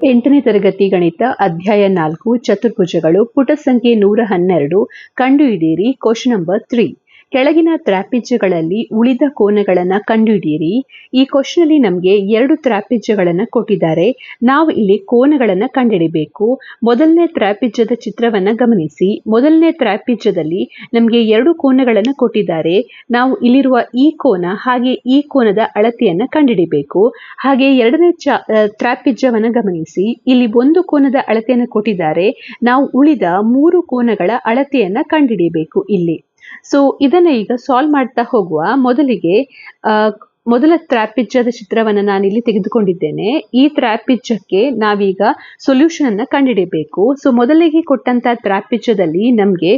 8ನೇ ತರಗತಿ ಗಣಿತ ಅಧ್ಯಾಯ 4 ಚತುರ್ಭುಜಗಳು ಪುಟ ಸಂಖ್ಯೆ 112 ಕಂಡುಹಿಡಿಯಿರಿ. Question number 3. ಕೆಳಗಿನ ತ್ರಾಪಿಜ್ಯಗಳಲ್ಲಿ ಉಳಿದ ಕೋನಗಳನ್ನು ಕಂಡುಹಿಡಿಯಿರಿ. ಈ ಕ್ವೆಶ್ಚನ್ ಅಲ್ಲಿ ನಮಗೆ 2 ತ್ರಾಪಿಜ್ಯಗಳನ್ನು ಕೊಟ್ಟಿದ್ದಾರೆ. ನಾವು ಇಲ್ಲಿ ಕೋನಗಳನ್ನು ಕಂಡುಹಿಡಿಯಬೇಕು. ಮೊದಲನೇ ತ್ರಾಪಿಜ್ಯದ ಚಿತ್ರವನ್ನು ಗಮನಿಸಿ. ಮೊದಲನೇ ತ್ರಾಪಿಜ್ಯದಲ್ಲಿ ನಮಗೆ 2 ಕೋನಗಳನ್ನು ಕೊಟ್ಟಿದ್ದಾರೆ. ನಾವು ಇಲ್ಲಿರುವ ಈ ಕೋನ ಹಾಗೆ ಈ ಕೋನದ ಅಳತೆಯನ್ನು ಕಂಡುಹಿಡಿಯಬೇಕು. ಹಾಗೆ ಎರಡನೇ ತ್ರಾಪಿಜ್ಯವನ್ನು ಗಮನಿಸಿ. ಇಲ್ಲಿ ಒಂದು ಕೋನದ ಅಳತೆಯನ್ನು ಕೊಟ್ಟಿದ್ದಾರೆ. ನಾವು ಉಳಿದ 3 ಕೋನಗಳ ಅಳತೆಯನ್ನು ಕಂಡುಹಿಡಿಯಬೇಕು ಇಲ್ಲಿ. ಸೊ ಇದನ್ನ ಈಗ ಸಾಲ್ವ್ ಮಾಡ್ತಾ ಹೋಗುವ. ಮೊದಲಿಗೆ ಮೊದಲ ತ್ರಾಪಿಜ್ಯದ ಚಿತ್ರವನ್ನು ನಾನಿಲ್ಲಿ ತೆಗೆದುಕೊಂಡಿದ್ದೇನೆ. ಈ ತ್ರಾಪಿಜ್ಯಕ್ಕೆ ನಾವೀಗ ಸೊಲ್ಯೂಷನ್ ಅನ್ನ ಕಂಡುಹಿಡಿಯಬೇಕು. ಸೊ ಮೊದಲಿಗೆ ಕೊಟ್ಟಂತ ತ್ರಾಪಿಜ್ಯದಲ್ಲಿ ನಮಗೆ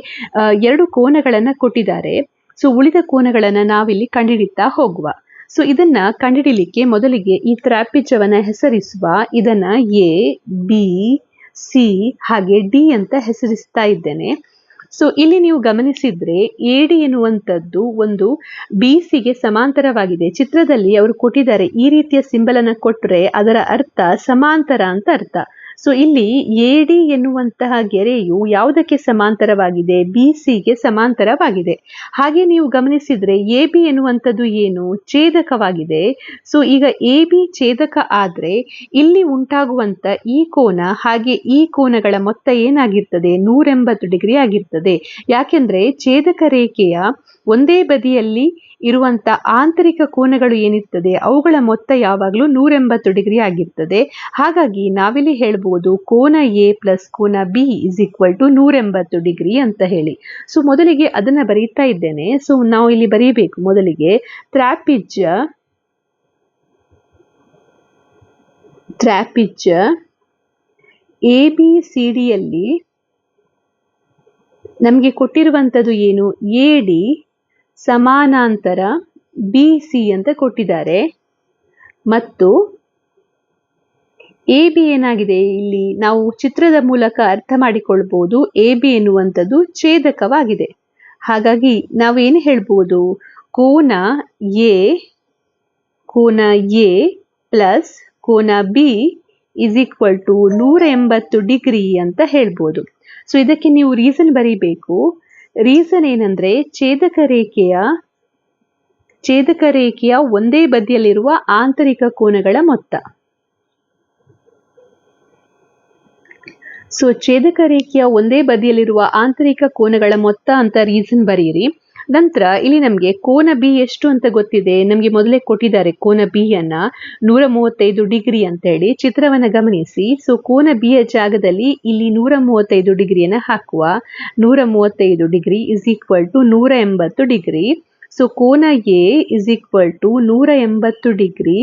2 ಕೋನಗಳನ್ನು ಕೊಟ್ಟಿದ್ದಾರೆ. ಸೊ ಉಳಿದ ಕೋನಗಳನ್ನು ನಾವಿಲ್ಲಿ ಕಂಡುಹಿಡಿತಾ ಹೋಗುವ. ಸೊ ಇದನ್ನ ಕಂಡುಹಿಡಿಯಲಿಕ್ಕೆ ಮೊದಲಿಗೆ ಈ ತ್ರಾಪಿಜ್ಯವನ್ನ ಹೆಸರಿಸುವ. ಇದನ್ನ ಎ, ಬಿ, ಸಿ ಹಾಗೆ ಡಿ ಅಂತ ಹೆಸರಿಸ್ತಾ ಇದ್ದೇನೆ. ಸೊ ಇಲ್ಲಿ ನೀವು ಗಮನಿಸಿದ್ರೆ ಎಡಿ ಎನ್ನುವಂಥದ್ದು ಒಂದು ಬಿ ಸಿಗೆ ಸಮಾಂತರವಾಗಿದೆ. ಚಿತ್ರದಲ್ಲಿ ಅವರು ಕೊಟ್ಟಿದ್ದಾರೆ, ಈ ರೀತಿಯ ಸಿಂಬಲ್ ಅನ್ನ ಕೊಟ್ಟರೆ ಅದರ ಅರ್ಥ ಸಮಾಂತರ ಅಂತ ಅರ್ಥ. ಸೊ ಇಲ್ಲಿ ಎಡಿ ಎನ್ನುವಂತಹ ಗೆರೆಯು ಯಾವುದಕ್ಕೆ ಸಮಾಂತರವಾಗಿದೆ? ಬಿ ಸಿಗೆ ಸಮಾಂತರವಾಗಿದೆ. ಹಾಗೆ ನೀವು ಗಮನಿಸಿದ್ರೆ ಎ ಬಿ ಎನ್ನುವಂಥದ್ದು ಏನು? ಛೇದಕವಾಗಿದೆ. ಸೊ ಈಗ ಎ ಬಿ ಛೇದಕ ಆದ್ರೆ ಇಲ್ಲಿ ಉಂಟಾಗುವಂತ ಈ ಕೋನ ಹಾಗೆ ಈ ಕೋನಗಳ ಮೊತ್ತ ಏನಾಗಿರ್ತದೆ? 180 ಡಿಗ್ರಿ ಆಗಿರ್ತದೆ. ಯಾಕೆಂದ್ರೆ ಛೇದಕ ರೇಖೆಯ ಒಂದೇ ಬದಿಯಲ್ಲಿ ಇರುವಂತ ಆಂತರಿಕ ಕೋನಗಳು ಏನಿರ್ತದೆ ಅವುಗಳ ಮೊತ್ತ ಯಾವಾಗಲೂ 180 ಡಿಗ್ರಿ ಆಗಿರ್ತದೆ. ಹಾಗಾಗಿ ನಾವಿಲ್ಲಿ ಹೇಳ್ಬೋದು ಕೋನ ಎ ಪ್ಲಸ್ ಕೋನ B is equal to 180 degree ಅಂತ ಹೇಳಿ. ಸೊ ಮೊದಲಿಗೆ ಅದನ್ನ ಬರೀತಾ ಇದ್ದೇನೆ. ಸೊ ನಾವು ಇಲ್ಲಿ ಬರೀಬೇಕು. ಮೊದಲಿಗೆ ತ್ರಾಪಿಜ್ಯ ಎ ಬಿ ಸಿ ಡಿಯಲ್ಲಿ ನಮಗೆ ಕೊಟ್ಟಿರುವಂಥದ್ದು ಏನು? ಎ ಡಿ ಸಮಾನಾಂತರ ಬಿ ಸಿ ಅಂತ ಕೊಟ್ಟಿದ್ದಾರೆ. ಮತ್ತು ಎ ಬಿ ಏನಾಗಿದೆ? ಇಲ್ಲಿ ನಾವು ಚಿತ್ರದ ಮೂಲಕ ಅರ್ಥ ಮಾಡಿಕೊಳ್ಬಹುದು. ಎ ಬಿ ಎನ್ನುವಂಥದ್ದು ಛೇದಕವಾಗಿದೆ. ಹಾಗಾಗಿ ನಾವೇನು ಹೇಳ್ಬೋದು? ಕೋನ ಎ ಪ್ಲಸ್ ಕೋನ B is equal to 180 degree ಅಂತ ಹೇಳ್ಬೋದು. ಸೊ ಇದಕ್ಕೆ ನೀವು ರೀಸನ್ ಬರೀಬೇಕು. ರೀಸನ್ ಏನಂದ್ರೆ ಛೇದಕ ರೇಖೆಯ ಒಂದೇ ಬದಿಯಲ್ಲಿರುವ ಆಂತರಿಕ ಕೋನಗಳ ಮೊತ್ತ. ಸೊ ಛೇದಕ ರೇಖೆಯ ಒಂದೇ ಬದಿಯಲ್ಲಿರುವ ಆಂತರಿಕ ಕೋನಗಳ ಮೊತ್ತ ಅಂತ ರೀಸನ್ ಬರೀರಿ. ನಂತರ ಇಲ್ಲಿ ನಮಗೆ ಕೋನ ಬಿ ಎಷ್ಟು ಅಂತ ಗೊತ್ತಿದೆ. ನಮಗೆ ಮೊದಲೇ ಕೊಟ್ಟಿದ್ದಾರೆ ಕೋನ ಬಿ ಅನ್ನ 135 ಡಿಗ್ರಿ ಅಂತ ಹೇಳಿ. ಚಿತ್ರವನ್ನ ಗಮನಿಸಿ. ಸೊ ಕೋನ ಬಿ ಯ ಜಾಗದಲ್ಲಿ ಇಲ್ಲಿ 135 ಡಿಗ್ರಿಯನ್ನ ಹಾಕುವ. 135 degree is equal to 180 degree. So ಕೋನ A is equal to 180 degree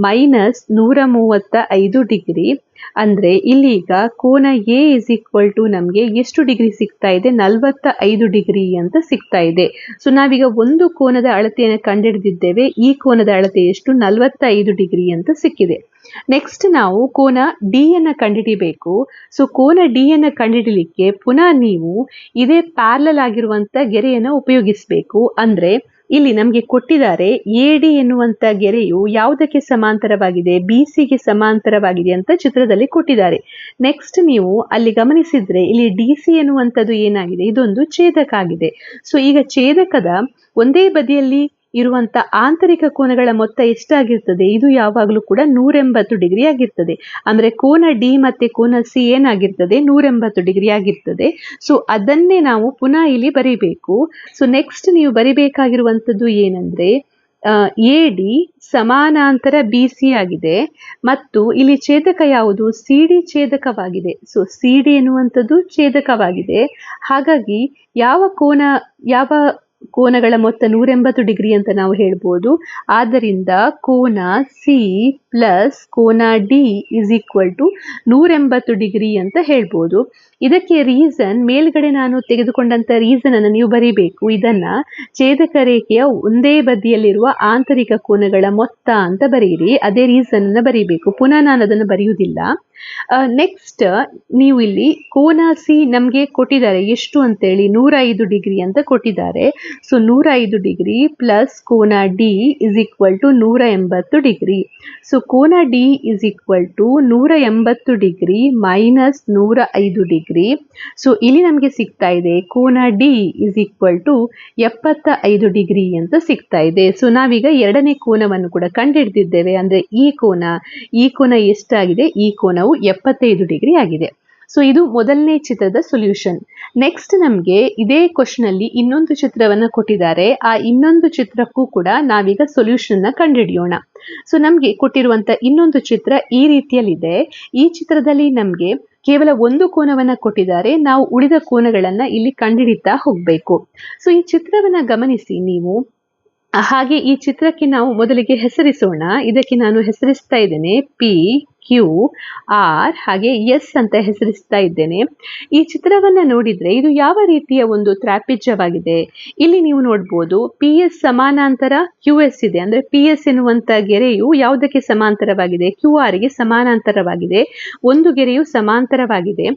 minus 135 degree. ಅಂದ್ರೆ ಇಲ್ಲಿಗ ಕೋನ ಎ ಇಸ್ ಈಕ್ವಲ್ ಟು ನಮಗೆ ಎಷ್ಟು ಡಿಗ್ರಿ ಸಿಗ್ತಾ ಇದೆ? 45 ಡಿಗ್ರಿ ಅಂತ ಸಿಗ್ತಾ ಇದೆ. ಸೊ ನಾವೀಗ ಒಂದು ಕೋನದ ಅಳತೆಯನ್ನು ಕಂಡುಹಿಡಿದಿದ್ದೇವೆ. ಈ ಕೋನದ ಅಳತೆ ಎಷ್ಟು? 45 ಡಿಗ್ರಿ ಅಂತ ಸಿಕ್ಕಿದೆ. ನೆಕ್ಸ್ಟ್ ನಾವು ಕೋನ ಡಿ ಅನ್ನ ಕಂಡುಹಿಡಿಯಬೇಕು. ಸೊ ಕೋನ ಡಿ ಅನ್ನ ಕಂಡುಹಿಡಿಯಲಿಕ್ಕೆ ಪುನಃ ನೀವು ಇದೇ ಪ್ಯಾರಲಲ್ ಆಗಿರುವಂತ ಗೆರೆಯನ್ನು ಉಪಯೋಗಿಸಬೇಕು. ಅಂದ್ರೆ ಇಲ್ಲಿ ನಮಗೆ ಕೊಟ್ಟಿದ್ದಾರೆ ಎ ಡಿ ಎನ್ನುವಂತ ಗೆರೆಯು ಯಾವುದಕ್ಕೆ ಸಮಾಂತರವಾಗಿದೆ? ಬಿ ಸಿಗೆ ಸಮಾಂತರವಾಗಿದೆ ಅಂತ ಚಿತ್ರದಲ್ಲಿ ಕೊಟ್ಟಿದ್ದಾರೆ. ನೆಕ್ಸ್ಟ್ ನೀವು ಅಲ್ಲಿ ಗಮನಿಸಿದ್ರೆ ಇಲ್ಲಿ ಡಿ ಸಿ ಎನ್ನುವಂಥದ್ದು ಏನಾಗಿದೆ? ಇದೊಂದು ಛೇದಕ ಆಗಿದೆ. ಸೊ ಈಗ ಛೇದಕದ ಒಂದೇ ಬದಿಯಲ್ಲಿ ಇರುವಂತ ಆಂತರಿಕ ಕೋನಗಳ ಮೊತ್ತ ಎಷ್ಟಾಗಿರ್ತದೆ? ಇದು ಯಾವಾಗಲೂ ಕೂಡ 180 ಡಿಗ್ರಿ ಆಗಿರ್ತದೆ. ಅಂದ್ರೆ ಕೋನ ಡಿ ಮತ್ತೆ ಕೋನ ಸಿ ಏನಾಗಿರ್ತದೆ? 180 ಡಿಗ್ರಿ ಆಗಿರ್ತದೆ. ಸೊ ಅದನ್ನೇ ನಾವು ಪುನಃ ಇಲ್ಲಿ ಬರೀಬೇಕು. ಸೊ ನೆಕ್ಸ್ಟ್ ನೀವು ಬರಿಬೇಕಾಗಿರುವಂತದ್ದು ಏನಂದ್ರೆ ಎ ಡಿ ಸಮಾನಾಂತರ ಬಿ ಸಿ ಆಗಿದೆ. ಮತ್ತು ಇಲ್ಲಿ ಛೇದಕ ಯಾವುದು? ಸಿ ಡಿ ಛೇದಕವಾಗಿದೆ. ಸೊ ಸಿ ಡಿ ಎನ್ನುವಂಥದ್ದು ಛೇದಕವಾಗಿದೆ. ಹಾಗಾಗಿ ಯಾವ ಕೋನಗಳ ಮೊತ್ತ 180 ಡಿಗ್ರಿ ಅಂತ ನಾವು ಹೇಳ್ಬೋದು. ಆದ್ದರಿಂದ ಕೋನ ಸಿ ಪ್ಲಸ್ ಕೋನ D is equal to 180 degree ಅಂತ ಹೇಳ್ಬೋದು. ಇದಕ್ಕೆ ರೀಸನ್ ಮೇಲ್ಗಡೆ ನಾನು ತೆಗೆದುಕೊಂಡಂತ ರೀಸನ್ ಅನ್ನು ನೀವು ಬರೀಬೇಕು. ಇದನ್ನ ಛೇದಕ ರೇಖೆಯ ಒಂದೇ ಬದಿಯಲ್ಲಿರುವ ಆಂತರಿಕ ಕೋನಗಳ ಮೊತ್ತ ಅಂತ ಬರೀರಿ. ಅದೇ ರೀಸನ್ ಅನ್ನ ಬರೀಬೇಕು. ಪುನಃ ನಾನು ಅದನ್ನು ಬರೆಯುವುದಿಲ್ಲ. ನೆಕ್ಸ್ಟ್ ನೀವು ಇಲ್ಲಿ ಕೋನ ಸಿ ನಮಗೆ ಕೊಟ್ಟಿದ್ದಾರೆ ಎಷ್ಟು ಅಂತೇಳಿ 105 ಡಿಗ್ರಿ ಅಂತ ಕೊಟ್ಟಿದ್ದಾರೆ. ಸೊ 105 ಡಿಗ್ರಿ ಪ್ಲಸ್ ಕೋನ D is equal to 180 degree. So ಕೋನ D is equal to 180 degree minus 105 degree. So ಇಲ್ಲಿ ನಮಗೆ ಸಿಗ್ತಾ ಇದೆ ಕೋನ D is equal to 75 degree ಅಂತ ಸಿಗ್ತಾ ಇದೆ. ಸೊ ನಾವೀಗ ಎರಡನೇ ಕೋನವನ್ನು ಕೂಡ ಕಂಡುಹಿಡಿದಿದ್ದೇವೆ. ಅಂದ್ರೆ ಈ ಕೋನ ಎಷ್ಟಾಗಿದೆ? ಈ ಕೋನವು 75 ಡಿಗ್ರಿ ಆಗಿದೆ. ಸೊ ಇದು ಮೊದಲನೇ ಚಿತ್ರದ ಸೊಲ್ಯೂಷನ್. ನೆಕ್ಸ್ಟ್ ನಮಗೆ ಇದೇ ಕ್ವಶನ್ ಅಲ್ಲಿ ಇನ್ನೊಂದು ಚಿತ್ರವನ್ನ ಕೊಟ್ಟಿದ್ದಾರೆ. ಆ ಇನ್ನೊಂದು ಚಿತ್ರಕ್ಕೂ ಕೂಡ ನಾವೀಗ ಸೊಲ್ಯೂಷನ್ ನ ಕಂಡುಹಿಡಿಯೋಣ. ಸೊ ನಮಗೆ ಕೊಟ್ಟಿರುವಂತ ಇನ್ನೊಂದು ಚಿತ್ರ ಈ ರೀತಿಯಲ್ಲಿದೆ. ಈ ಚಿತ್ರದಲ್ಲಿ ನಮಗೆ ಕೇವಲ ಒಂದು ಕೋನವನ್ನ ಕೊಟ್ಟಿದ್ದಾರೆ. ನಾವು ಉಳಿದ ಕೋನಗಳನ್ನ ಇಲ್ಲಿ ಕಂಡುಹಿಡಿತಾ ಹೋಗ್ಬೇಕು. ಸೊ ಈ ಚಿತ್ರವನ್ನ ಗಮನಿಸಿ ನೀವು. ಹಾಗೆ ಈ ಚಿತ್ರಕ್ಕೆ ನಾವು ಮೊದಲಿಗೆ ಹೆಸರಿಸೋಣ. ಇದಕ್ಕೆ ನಾನು ಹೆಸರಿಸ್ತಾ ಇದ್ದೇನೆ ಪಿ ಕ್ಯೂ ಆರ್ ಹಾಗೆ ಎಸ್ ಅಂತ ಹೆಸರಿಸ್ತಾ ಇದ್ದೇನೆ. ಈ ಚಿತ್ರವನ್ನ ನೋಡಿದ್ರೆ ಇದು ಯಾವ ರೀತಿಯ ಒಂದು ತ್ರಾಪಿಜ್ಯವಾಗಿದೆ? ಇಲ್ಲಿ ನೀವು ನೋಡ್ಬೋದು ಪಿ ಎಸ್ ಸಮಾನಾಂತರ ಕ್ಯೂ ಎಸ್ ಇದೆ. ಅಂದ್ರೆ ಪಿ ಎಸ್ ಎನ್ನುವಂತ ಗೆರೆಯು ಯಾವುದಕ್ಕೆ ಸಮಾಂತರವಾಗಿದೆ? ಕ್ಯೂ ಆರ್ ಗೆ ಸಮಾನಾಂತರವಾಗಿದೆ. ಒಂದು ಗೆರೆಯು ಸಮಾಂತರವಾಗಿದೆ.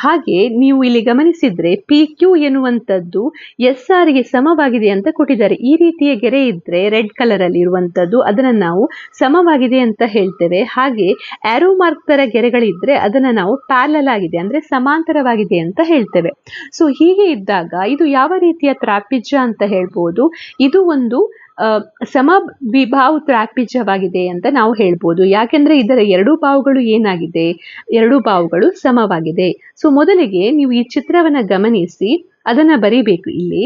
ಹಾಗೆ ನೀವು ಇಲ್ಲಿ ಗಮನಿಸಿದ್ರೆ ಪಿ ಕ್ಯೂ ಎನ್ನುವಂಥದ್ದು ಎಸ್ ಆರ್ ಗೆ ಸಮವಾಗಿದೆ ಅಂತ ಕೊಟ್ಟಿದ್ದಾರೆ. ಈ ರೀತಿಯ ಗೆರೆ ಇದ್ರೆ ರೆಡ್ ಕಲರ್ ಅಲ್ಲಿ ಇರುವಂತದ್ದು ಅದನ್ನ ನಾವು ಸಮವಾಗಿದೆ ಅಂತ ಹೇಳ್ತೇವೆ. ಹಾಗೆ ಆರೋ ಮಾರ್ಕ್ ತರ ಗೆರೆಗಳಿದ್ರೆ ಅದನ್ನ ನಾವು ಪ್ಯಾರಲಲ್ ಆಗಿದೆ ಅಂದ್ರೆ ಸಮಾಂತರವಾಗಿದೆ ಅಂತ ಹೇಳ್ತೇವೆ. ಸೊ ಹೀಗೆ ಇದ್ದಾಗ ಇದು ಯಾವ ರೀತಿಯ ತ್ರಾಪಿಜ್ಯ ಅಂತ ಹೇಳ್ಬೋದು? ಇದು ಒಂದು ಸಮದ್ವಿಬಾಹು ತ್ರಾಪಿಜ್ಯವಾಗಿದೆ ಅಂತ ನಾವು ಹೇಳ್ಬೋದು. ಯಾಕೆಂದ್ರೆ ಇದರ ಎರಡು ಬಾಹುಗಳು ಏನಾಗಿದೆ? ಎರಡು ಬಾಹುಗಳು ಸಮವಾಗಿದೆ. ಸೊ ಮೊದಲಿಗೆ ನೀವು ಈ ಚಿತ್ರವನ್ನ ಗಮನಿಸಿ ಅದನ್ನ ಬರೀಬೇಕು ಇಲ್ಲಿ.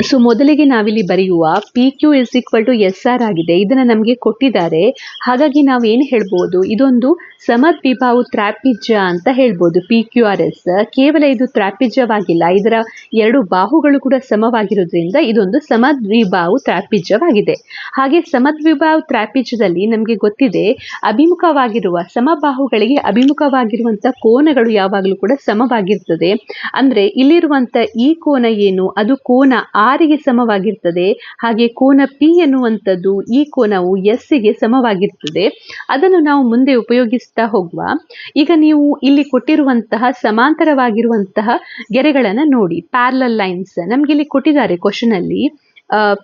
ಸೊ ಮೊದಲಿಗೆ ನಾವಿಲ್ಲಿ ಬರೆಯುವ P Q is equal to S R ಆಗಿದೆ. ಇದನ್ನ ನಮಗೆ ಕೊಟ್ಟಿದ್ದಾರೆ. ಹಾಗಾಗಿ ನಾವು ಏನು ಹೇಳ್ಬೋದು? ಇದೊಂದು ಸಮದ್ವಿಬಾಹು ತ್ರಾಪಿಜ್ಯ ಅಂತ ಹೇಳ್ಬೋದು. ಪಿ ಕ್ಯೂ ಆರ್ ಎಸ್ ಕೇವಲ ಇದು ತ್ರಾಪಿಜ್ಯವಾಗಿಲ್ಲ, ಇದರ ಎರಡು ಬಾಹುಗಳು ಕೂಡ ಸಮವಾಗಿರೋದ್ರಿಂದ ಇದೊಂದು ಸಮದ್ವಿಬಾಹು ತ್ರಾಪಿಜ್ಯವಾಗಿದೆ. ಹಾಗೆ ಸಮದ್ವಿಬಾಹು ತ್ರಾಪಿಜ್ಯದಲ್ಲಿ ನಮಗೆ ಗೊತ್ತಿದೆ ಅಭಿಮುಖವಾಗಿರುವ ಸಮಬಾಹುಗಳಿಗೆ ಅಭಿಮುಖವಾಗಿರುವಂತ ಕೋನಗಳು ಯಾವಾಗಲೂ ಕೂಡ ಸಮವಾಗಿರ್ತದೆ. ಅಂದ್ರೆ ಇಲ್ಲಿರುವಂತ ಈ ಕೋನ ಏನು? ಅದು ಕೋನ ಆರಿಗೆ ಸಮವಾಗಿರ್ತದೆ. ಹಾಗೆ ಕೋನ ಪಿ ಎನ್ನುವಂಥದ್ದು ಈ ಕೋನವು ಎಸ್ ಗೆ ಸಮವಾಗಿರ್ತದೆ. ಅದನ್ನು ನಾವು ಮುಂದೆ ಉಪಯೋಗಿಸ್ತಾ ಹೋಗುವ. ಈಗ ನೀವು ಇಲ್ಲಿ ಕೊಟ್ಟಿರುವಂತಹ ಸಮಾಂತರವಾಗಿರುವಂತಹ ಗೆರೆಗಳನ್ನ ನೋಡಿ, ಪ್ಯಾರಲಲ್ ಲೈನ್ಸ್ ನಮ್ಗೆ ಇಲ್ಲಿ ಕೊಟ್ಟಿದ್ದಾರೆ ಕ್ವಶನ್ ಅಲ್ಲಿ.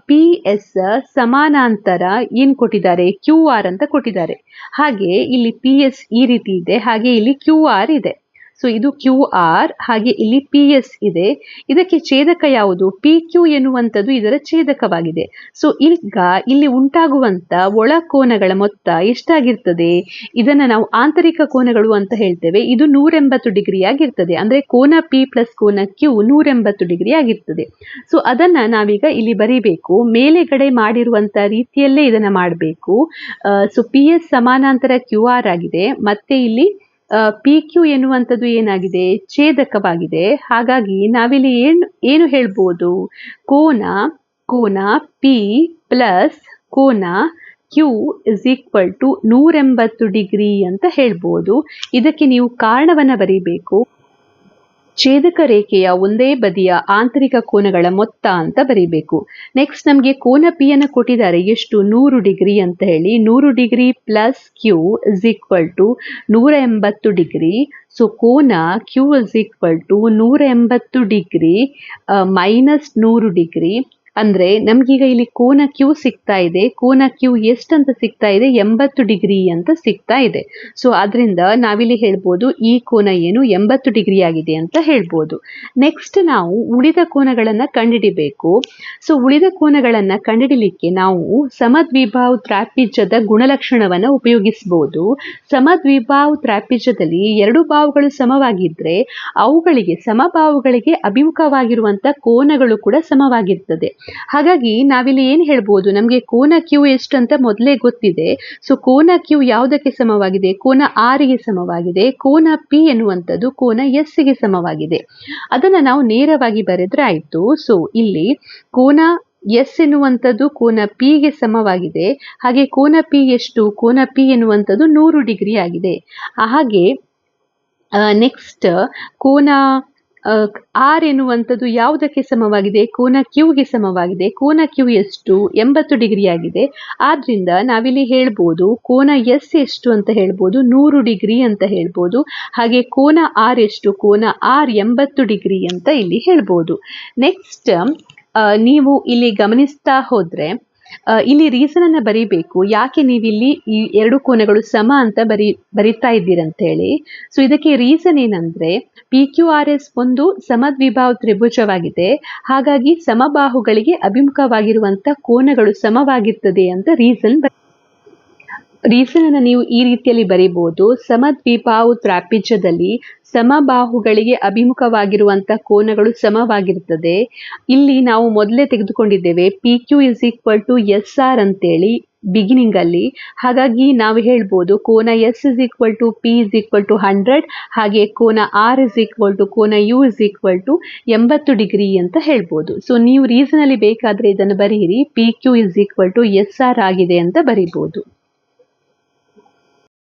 ಪಿ ಎಸ್ ಸಮಾನಾಂತರ ಏನ್ ಕೊಟ್ಟಿದ್ದಾರೆ? ಕ್ಯೂ ಆರ್ ಅಂತ ಕೊಟ್ಟಿದ್ದಾರೆ. ಹಾಗೆ ಇಲ್ಲಿ ಪಿ ಎಸ್ ಈ ರೀತಿ ಇದೆ, ಹಾಗೆ ಇಲ್ಲಿ ಕ್ಯೂ ಆರ್ ಇದೆ. ಸೊ ಇದು ಕ್ಯೂ ಆರ್, ಹಾಗೆ ಇಲ್ಲಿ ಪಿ ಎಸ್ ಇದೆ. ಇದಕ್ಕೆ ಛೇದಕ ಯಾವುದು? ಪಿ ಕ್ಯೂ ಎನ್ನುವಂಥದ್ದು ಇದರ ಛೇದಕವಾಗಿದೆ. ಸೊ ಈಗ ಇಲ್ಲಿ ಉಂಟಾಗುವಂತ ಒಳ ಕೋನಗಳ ಮೊತ್ತ ಎಷ್ಟಾಗಿರ್ತದೆ? ಇದನ್ನ ನಾವು ಆಂತರಿಕ ಕೋನಗಳು ಅಂತ ಹೇಳ್ತೇವೆ. ಇದು 180 ಡಿಗ್ರಿ ಆಗಿರ್ತದೆ. ಅಂದ್ರೆ ಕೋನ ಪಿ ಪ್ಲಸ್ ಕೋನ ಕ್ಯೂ 180 ಡಿಗ್ರಿ ಆಗಿರ್ತದೆ. ಸೊ ಅದನ್ನ ನಾವೀಗ ಇಲ್ಲಿ ಬರೀಬೇಕು. ಮೇಲೆಗಡೆ ಮಾಡಿರುವಂತ ರೀತಿಯಲ್ಲೇ ಇದನ್ನ ಮಾಡಬೇಕು. ಸೊ ಪಿ ಎಸ್ ಸಮಾನಾಂತರ ಕ್ಯೂ ಆರ್ ಆಗಿದೆ. ಮತ್ತೆ ಇಲ್ಲಿ ಪಿ ಕ್ಯೂ ಎನ್ನುವಂಥದ್ದು ಏನಾಗಿದೆ? ಛೇದಕವಾಗಿದೆ. ಹಾಗಾಗಿ ನಾವಿಲ್ಲಿ ಏನು ಹೇಳ್ಬೋದು? ಕೋನ ಪಿ ಪ್ಲಸ್ ಕೋನ Q is equal to 180 degree ಅಂತ ಹೇಳ್ಬೋದು. ಇದಕ್ಕೆ ನೀವು ಕಾರಣವನ್ನ ಬರೀಬೇಕು. ಛೇದಕ ರೇಖೆಯ ಒಂದೇ ಬದಿಯ ಆಂತರಿಕ ಕೋನಗಳ ಮೊತ್ತ ಅಂತ ಬರೀಬೇಕು. ನೆಕ್ಸ್ಟ್ ನಮಗೆ ಕೋನ ಪಿ ಅನ್ನು ಕೊಟ್ಟಿದ್ದಾರೆ. ಎಷ್ಟು? 100 ಡಿಗ್ರಿ ಅಂತ ಹೇಳಿ. 100 degree plus Q is equal to 180 degree. So ಕೋನ Q is equal to 180 degree minus 100 degree. ಅಂದ್ರೆ ನಮ್ಗೀಗ ಇಲ್ಲಿ ಕೋನ ಕ್ಯೂ ಸಿಗ್ತಾ ಇದೆ. ಕೋನ ಕ್ಯೂ ಎಷ್ಟಂತ ಸಿಗ್ತಾ ಇದೆ? 80 ಡಿಗ್ರಿ ಅಂತ ಸಿಗ್ತಾ ಇದೆ. ಸೊ ಅದರಿಂದ ನಾವಿಲ್ಲಿ ಹೇಳ್ಬೋದು ಈ ಕೋನ ಏನು? 80 ಡಿಗ್ರಿ ಆಗಿದೆ ಅಂತ ಹೇಳ್ಬೋದು. ನೆಕ್ಸ್ಟ್ ನಾವು ಉಳಿದ ಕೋನಗಳನ್ನ ಕಂಡುಹಿಡಿಬೇಕು. ಸೊ ಉಳಿದ ಕೋನಗಳನ್ನ ಕಂಡುಹಿಡಿಲಿಕ್ಕೆ ನಾವು ಸಮದ್ವಿಬಾಹು ತ್ರಾಪಿಜ್ಯದ ಗುಣಲಕ್ಷಣವನ್ನ ಉಪಯೋಗಿಸಬಹುದು. ಸಮದ್ವಿಬಾಹು ತ್ರಾಪಿಜ್ಯದಲ್ಲಿ ಎರಡು ಬಾಹುಗಳು ಸಮವಾಗಿದ್ರೆ ಅವುಗಳಿಗೆ ಸಮಬಾಹುಗಳಿಗೆ ಅಭಿಮುಖವಾಗಿರುವಂತ ಕೋನಗಳು ಕೂಡ ಸಮವಾಗಿರ್ತದೆ. ಹಾಗಾಗಿ ನಾವಿಲ್ಲಿ ಏನ್ ಹೇಳ್ಬೋದು? ನಮ್ಗೆ ಕೋನ ಕ್ಯೂ ಎಷ್ಟು ಅಂತ ಮೊದಲೇ ಗೊತ್ತಿದೆ. ಸೊ ಕೋನ ಕ್ಯೂ ಯಾವುದಕ್ಕೆ ಸಮವಾಗಿದೆ? ಕೋನ ಆರಿಗೆ ಸಮವಾಗಿದೆ. ಕೋನ ಪಿ ಎನ್ನುವಂಥದ್ದು ಕೋನ ಎಸ್ ಗೆ ಸಮವಾಗಿದೆ. ಅದನ್ನ ನಾವು ನೇರವಾಗಿ ಬರೆದ್ರೆ ಆಯ್ತು. ಸೊ ಇಲ್ಲಿ ಕೋನ ಎಸ್ ಎನ್ನುವಂಥದ್ದು ಕೋನ ಪಿ ಗೆ ಸಮವಾಗಿದೆ. ಹಾಗೆ ಕೋನ ಪಿ ಎಷ್ಟು? ಕೋನ ಪಿ ಎನ್ನುವಂಥದ್ದು 100 ಡಿಗ್ರಿ ಆಗಿದೆ. ಹಾಗೆ ನೆಕ್ಸ್ಟ್ ಕೋನ ಆರ್ ಎನ್ನುವಂಥದ್ದು ಯಾವುದಕ್ಕೆ ಸಮವಾಗಿದೆ? ಕೋನ ಕ್ಯೂಗೆ ಸಮವಾಗಿದೆ. ಕೋನ ಕ್ಯೂ ಎಷ್ಟು? 80 ಡಿಗ್ರಿ ಆಗಿದೆ. ಆದ್ರಿಂದ ನಾವಿಲ್ಲಿ ಹೇಳ್ಬೋದು ಕೋನ ಎಸ್ ಎಷ್ಟು ಅಂತ ಹೇಳ್ಬೋದು, 100 ಡಿಗ್ರಿ ಅಂತ ಹೇಳ್ಬೋದು. ಹಾಗೆ ಕೋನ ಆರ್ ಎಷ್ಟು? ಕೋನ ಆರ್ 80 ಡಿಗ್ರಿ ಅಂತ ಇಲ್ಲಿ ಹೇಳ್ಬೋದು. ನೆಕ್ಸ್ಟ್ ನೀವು ಇಲ್ಲಿ ಗಮನಿಸ್ತಾ ಹೋದ್ರೆ ಇಲ್ಲಿ ರೀಸನ್ ಅನ್ನ ಬರೀಬೇಕು. ಯಾಕೆ ನೀವಿಲ್ಲಿ ಈ ಎರಡು ಕೋನಗಳು ಸಮ ಅಂತ ಬರಿತಾ ಇದ್ದೀರಂತೇಳಿ. ಸೊ ಇದಕ್ಕೆ ರೀಸನ್ ಏನಂದ್ರೆ PQRS ಒಂದು ಸಮದ್ವಿಬಾಹು ತ್ರಿಭುಜವಾಗಿದೆ. ಹಾಗಾಗಿ ಸಮಬಾಹುಗಳಿಗೆ ಅಭಿಮುಖವಾಗಿರುವಂತ ಕೋನಗಳು ಸಮವಾಗಿರ್ತದೆ ಅಂತ ರೀಸನ್ ಅನ್ನ ನೀವು ಈ ರೀತಿಯಲ್ಲಿ ಬರೀಬಹುದು. ಸಮದ್ವಿಬಾಹು ತ್ರಾಪಿಜ್ಯದಲ್ಲಿ ಸಮಬಾಹುಗಳಿಗೆ ಅಭಿಮುಖವಾಗಿರುವಂತ ಕೋನಗಳು ಸಮವಾಗಿರ್ತದೆ. ಇಲ್ಲಿ ನಾವು ಮೊದಲೇ ತೆಗೆದುಕೊಂಡಿದ್ದೇವೆ PQ = ಅಂತೇಳಿ ಬಿಗಿನಿಂಗ್ ಅಲ್ಲಿ. ಹಾಗಾಗಿ ನಾವು ಹೇಳ್ಬೋದು ಕೋನ S P 100, ಹಾಗೆ ಕೋನ R ಕೋನ U 80 ಡಿಗ್ರಿ ಅಂತ ಹೇಳ್ಬೋದು. ಸೊ ನೀವು ರೀಸನ್ ಅಲ್ಲಿ ಬೇಕಾದ್ರೆ ಇದನ್ನು ಬರೀರಿ, PQ = SR ಆಗಿದೆ ಅಂತ ಬರೀಬಹುದು.